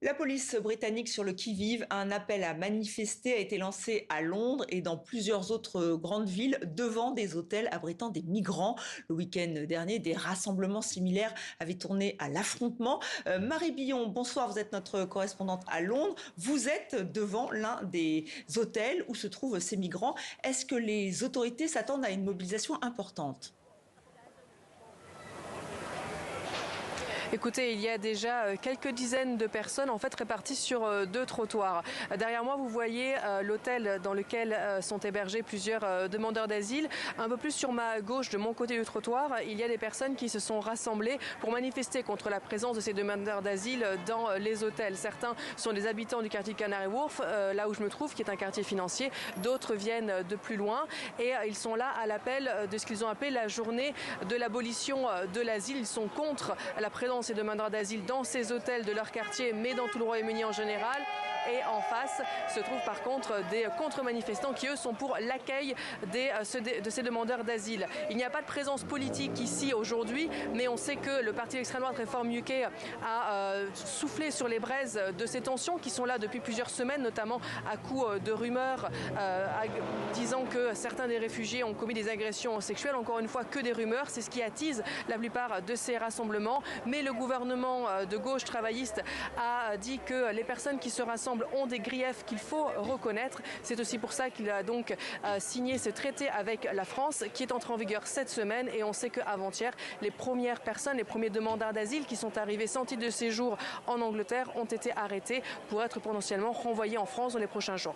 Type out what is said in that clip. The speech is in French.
La police britannique sur le qui-vive, un appel à manifester a été lancé à Londres et dans plusieurs autres grandes villes devant des hôtels abritant des migrants. Le week-end dernier, des rassemblements similaires avaient tourné à l'affrontement. Marie Billon, bonsoir, vous êtes notre correspondante à Londres. Vous êtes devant l'un des hôtels où se trouvent ces migrants. Est-ce que les autorités s'attendent à une mobilisation importante? Écoutez, il y a déjà quelques dizaines de personnes en fait réparties sur deux trottoirs. Derrière moi, vous voyez l'hôtel dans lequel sont hébergés plusieurs demandeurs d'asile. Un peu plus sur ma gauche, de mon côté du trottoir, il y a des personnes qui se sont rassemblées pour manifester contre la présence de ces demandeurs d'asile dans les hôtels. Certains sont des habitants du quartier Canary Wharf, là où je me trouve, qui est un quartier financier. D'autres viennent de plus loin et ils sont là à l'appel de ce qu'ils ont appelé la journée de l'abolition de l'asile. Ils sont contre la présence ces demandeurs d'asile dans ces hôtels de leur quartier, mais dans tout le Royaume-Uni en général. Et en face se trouvent par contre des contre-manifestants qui, eux, sont pour l'accueil de ces demandeurs d'asile. Il n'y a pas de présence politique ici aujourd'hui, mais on sait que le parti d'extrême droite Reform UK a soufflé sur les braises de ces tensions qui sont là depuis plusieurs semaines, notamment à coup de rumeurs disant que certains des réfugiés ont commis des agressions sexuelles. Encore une fois, que des rumeurs, c'est ce qui attise la plupart de ces rassemblements. Mais le gouvernement de gauche travailliste a dit que les personnes qui se rassemblent ont des griefs qu'il faut reconnaître. C'est aussi pour ça qu'il a donc signé ce traité avec la France qui est entré en vigueur cette semaine. Et on sait qu'avant-hier, les premières personnes, les premiers demandeurs d'asile qui sont arrivés sans titre de séjour en Angleterre ont été arrêtés pour être potentiellement renvoyés en France dans les prochains jours.